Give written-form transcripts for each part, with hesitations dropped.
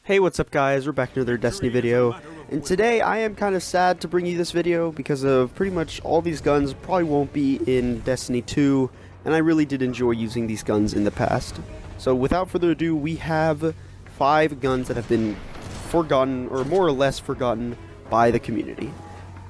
Hey, what's up guys, we're back in another Destiny video, and today I am kind of sad to bring you this video because of pretty much all these guns probably won't be in Destiny 2, and I really did enjoy using these guns in the past. So without further ado, we have 5 guns that have been forgotten, or more or less forgotten, by the community.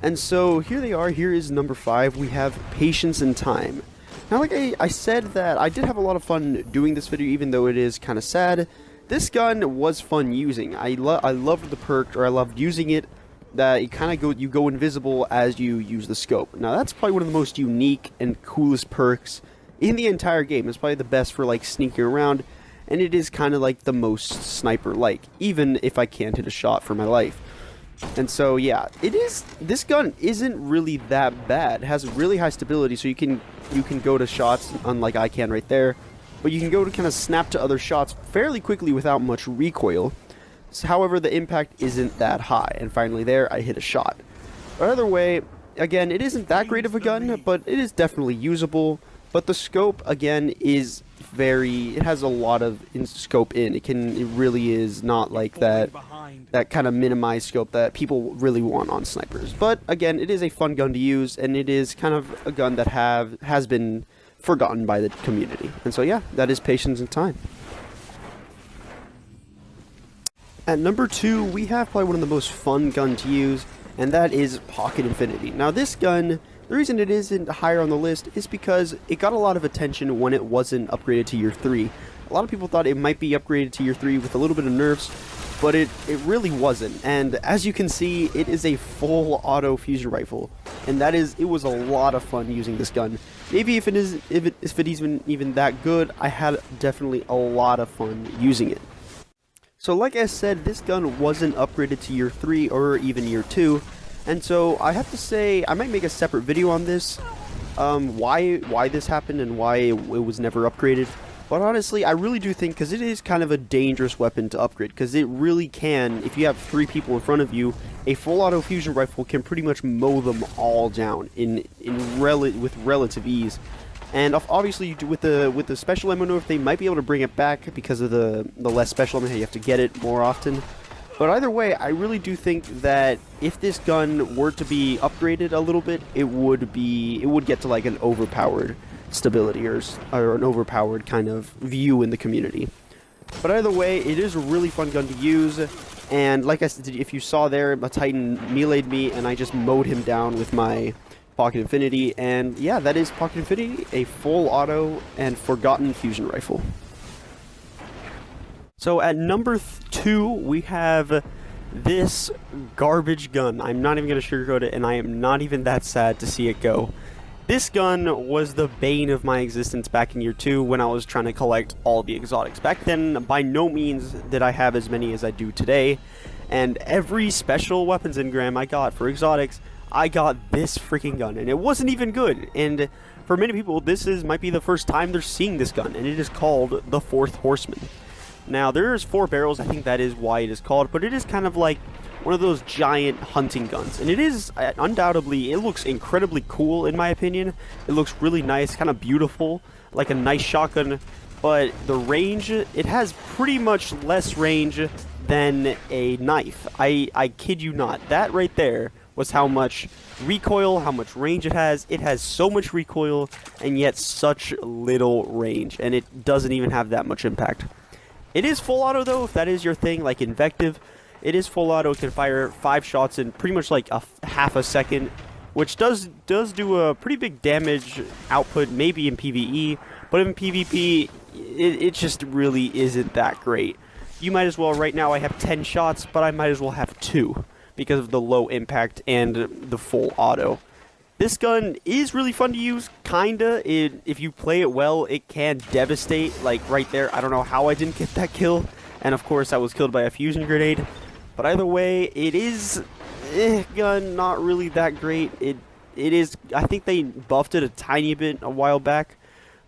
And so here they are. Here is number 5, we have Patience and Time. Now like I said that I did have a lot of fun doing this video even though it is kind of sad. This gun was fun using. I loved the perk, or I loved using it, that it kind of you go invisible as you use the scope. Now that's probably one of the most unique and coolest perks in the entire game. It's probably the best for like sneaking around, and it is kind of like the most sniper-like, even if I can't hit a shot for my life. And so yeah, this gun isn't really that bad. It has really high stability, so you can go to shots unlike I can right there. But you can go to kind of snap to other shots fairly quickly without much recoil. So, however, the impact isn't that high. And finally there, I hit a shot. But either way, again, it isn't that great of a gun, but it is definitely usable. But the scope, again, is it has a lot of scope in. It really is not like that kind of minimized scope that people really want on snipers. But again, it is a fun gun to use, and it is kind of a gun that has been forgotten by the community. And so yeah, that is Patience and Time. At number 2, we have probably one of the most fun guns to use, and that is Pocket Infinity. Now this gun, the reason it isn't higher on the list is because it got a lot of attention when it wasn't upgraded to year 3. A lot of people thought it might be upgraded to year 3 with a little bit of nerfs, but it really wasn't. And as you can see, it is a full auto fusion rifle, and it was a lot of fun using this gun. Maybe if it isn't even that good, I had definitely a lot of fun using it. So like I said, this gun wasn't upgraded to year 3 or even year 2, and so I have to say I might make a separate video on this, why this happened and why it was never upgraded. But honestly, I really do think, because it is kind of a dangerous weapon to upgrade, because it really can, if you have 3 people in front of you, a full auto fusion rifle can pretty much mow them all down with relative ease. And obviously, with the special ammo nerf, they might be able to bring it back because of the less special ammo, you have to get it more often. But either way, I really do think that if this gun were to be upgraded a little bit, it would get to like an overpowered stability or an overpowered kind of view in the community. But either way, it is a really fun gun to use, and like I said, if you saw there, a Titan meleeed me and I just mowed him down with my Pocket Infinity, and yeah, that is Pocket Infinity, a full auto and forgotten fusion rifle. So at number 2, we have this garbage gun. I'm not even going to sugarcoat it, and I am not even that sad to see it go. This gun was the bane of my existence back in year 2 when I was trying to collect all the exotics. Back then, by no means did I have as many as I do today, and every special weapons engram I got for exotics, I got this freaking gun, and it wasn't even good. And for many people, might be the first time they're seeing this gun, and it is called the Fourth Horseman. Now, there's 4 barrels, I think that is why it is called, but it is kind of like one of those giant hunting guns, and it is undoubtedly, it looks incredibly cool in my opinion. It looks really nice, kind of beautiful, like a nice shotgun, but the range, it has pretty much less range than a knife. I kid you not, that right there was how much recoil, how much range it has. It has so much recoil and yet such little range, and it doesn't even have that much impact. It is full auto though, if that is your thing, like Invective. It is full auto, it can fire 5 shots in pretty much like half a second, which does do a pretty big damage output, maybe in PvE, but in PvP, it just really isn't that great. You might as well, right now I have 10 shots, but I might as well have 2, because of the low impact and the full auto. This gun is really fun to use, kinda. If you play it well, it can devastate, like right there. I don't know how I didn't get that kill, and of course I was killed by a fusion grenade. But either way, it is gun, not really that great. It is, I think they buffed it a tiny bit a while back,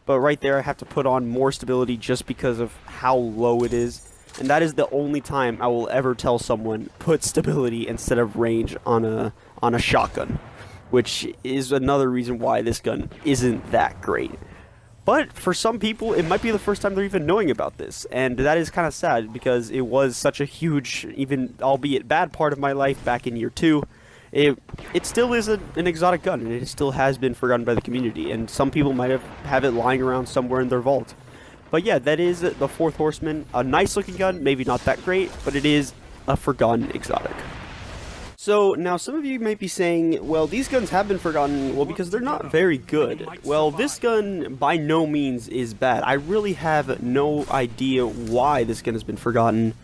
but right there I have to put on more stability just because of how low it is. And that is the only time I will ever tell someone put stability instead of range on a shotgun, which is another reason why this gun isn't that great. But for some people, it might be the first time they're even knowing about this, and that is kind of sad because it was such a huge, even albeit bad part of my life back in year 2. It still is an exotic gun, and it still has been forgotten by the community, and some people might have it lying around somewhere in their vault. But yeah, that is the Fourth Horseman. A nice looking gun, maybe not that great, but it is a forgotten exotic. So, now some of you might be saying, well, these guns have been forgotten, well, because they're not very good. Well, this gun by no means is bad. I really have no idea why this gun has been forgotten,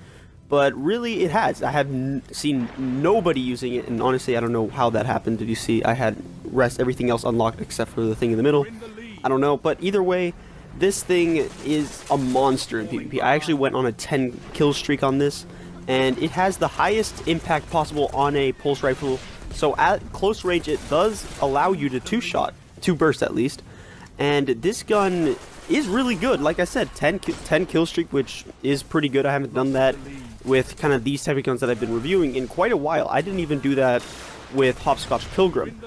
but really it has. I have seen nobody using it, and honestly, I don't know how that happened. Did you see I had everything else unlocked except for the thing in the middle? I don't know, but either way, this thing is a monster in PvP. I actually went on a 10 kill streak on this, and it has the highest impact possible on a pulse rifle, so at close range it does allow you to two burst at least, and this gun is really good. Like I said, 10 kill streak, which is pretty good. I haven't done that with kind of these type of guns that I've been reviewing in quite a while. I didn't even do that with Hopscotch Pilgrim,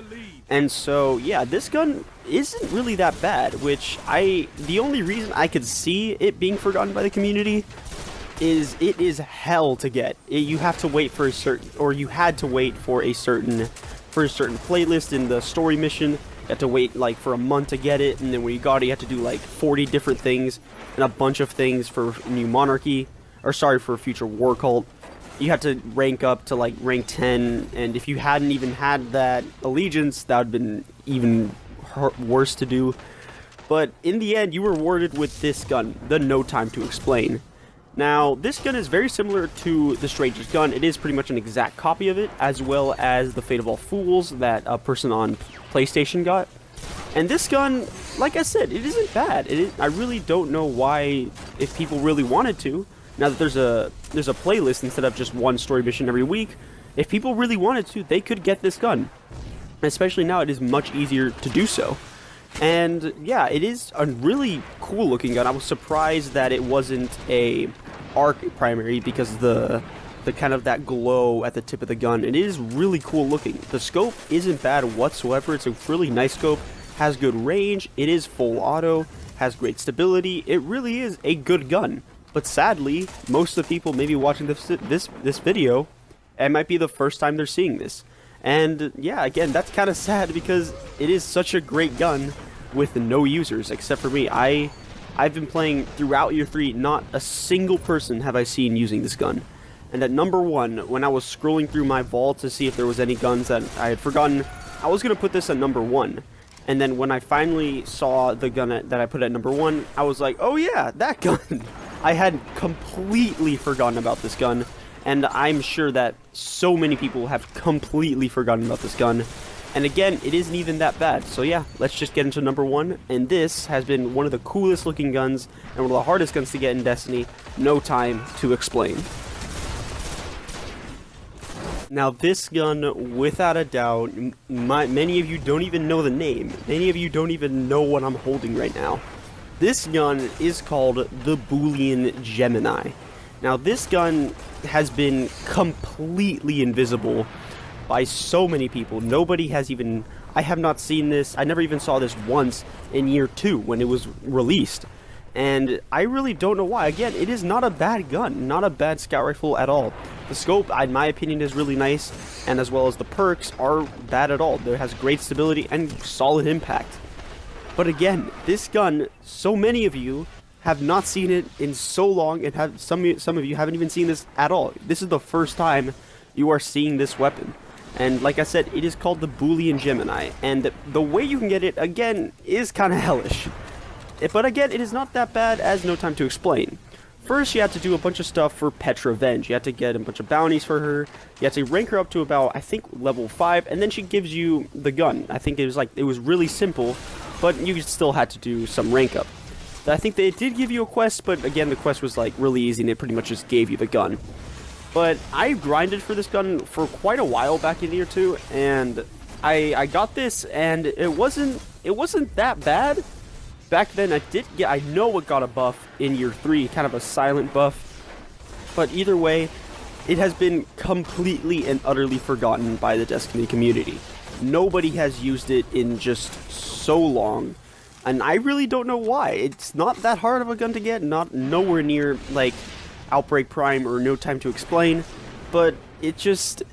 and so yeah, this gun isn't really that bad, which the only reason I could see it being forgotten by the community is it is hell to get. You have to wait for a certain, or you had to wait for a certain playlist in the story mission. You had to wait like for a month to get it, and then when you got it, you had to do like 40 different things and a bunch of things for New Monarchy, or sorry, for Future War Cult. You had to rank up to like rank 10, and if you hadn't even had that allegiance, that would have been even worse to do. But in the end, you were rewarded with this gun, the No Time to Explain. Now, this gun is very similar to the Stranger's gun. It is pretty much an exact copy of it, as well as the Fate of All Fools that a person on PlayStation got. And this gun, like I said, it isn't bad. I really don't know why, if people really wanted to, now that there's a playlist instead of just one story mission every week, if people really wanted to, they could get this gun. Especially now, it is much easier to do so. And yeah, it is a really cool looking gun. I was surprised that it wasn't a arc primary because the kind of that glow at the tip of the gun. It is really cool looking. The scope isn't bad whatsoever. It's a really nice scope, has good range, it is full auto, has great stability. It really is a good gun. But sadly, most of the people maybe watching this video, it might be the first time they're seeing this. And yeah, again, that's kind of sad because it is such a great gun with no users except for me. I've been playing throughout year 3, not a single person have I seen using this gun. And at number 1, when I was scrolling through my vault to see if there was any guns that I had forgotten, I was going to put this at number 1. And then when I finally saw the gun that I put at number 1, I was like, oh yeah, that gun! I had completely forgotten about this gun. And I'm sure that so many people have completely forgotten about this gun. And again, it isn't even that bad. So yeah, let's just get into number 1. And this has been one of the coolest looking guns and one of the hardest guns to get in Destiny. No Time to Explain. Now this gun, without a doubt, many of you don't even know the name. Many of you don't even know what I'm holding right now. This gun is called the Bullion Gemini. Now this gun has been completely invisible by so many people. Nobody has even, I have not seen this, I never even saw this once in year 2 when it was released. And I really don't know why. Again, it is not a bad gun, not a bad scout rifle at all. The scope, in my opinion, is really nice, and as well as the perks aren't bad at all. It has great stability and solid impact. But again, this gun, so many of you have not seen it in so long, and have some of you haven't even seen this at all. This is the first time you are seeing this weapon. And like I said, it is called the Bullion Gemini, and the way you can get it, again, is kind of hellish. But again, it is not that bad as No Time to Explain. First, you have to do a bunch of stuff for Petra Venge. You have to get a bunch of bounties for her. You have to rank her up to about, I think, level 5, and then she gives you the gun. I think it was really simple, but you still had to do some rank up. I think they did give you a quest, but again, the quest was like really easy, and it pretty much just gave you the gun. But I grinded for this gun for quite a while back in year 2, and I got this, and it wasn't that bad. Back then, I know it got a buff in year 3, kind of a silent buff. But either way, it has been completely and utterly forgotten by the Destiny community. Nobody has used it in just so long and I really don't know why. It's not that hard of a gun to get, nowhere near like Outbreak Prime or No Time to Explain, but it's just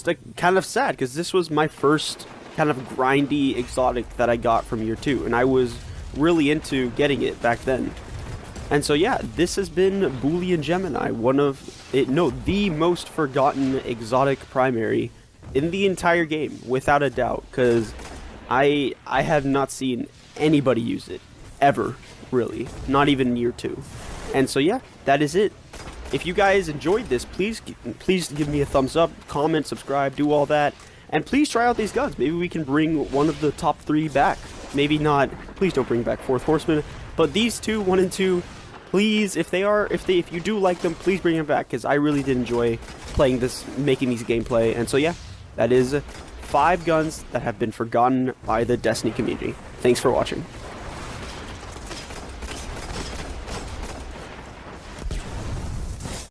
a kind of sad because this was my first kind of grindy exotic that I got from year 2, and I was really into getting it back then. And so yeah, this has been Bullion Gemini, the most forgotten exotic primary in the entire game, without a doubt, because I have not seen anybody use it, ever, really, not even year 2. And so yeah, that is it. If you guys enjoyed this, please give me a thumbs up, comment, subscribe, do all that, and please try out these guns. Maybe we can bring one of the top 3 back. Maybe not, please don't bring back Fourth Horseman, but these two, 1 and 2, please, if you do like them, please bring them back, because I really did enjoy playing this, making these gameplay. And so yeah, that is 5 guns that have been forgotten by the Destiny community. Thanks for watching.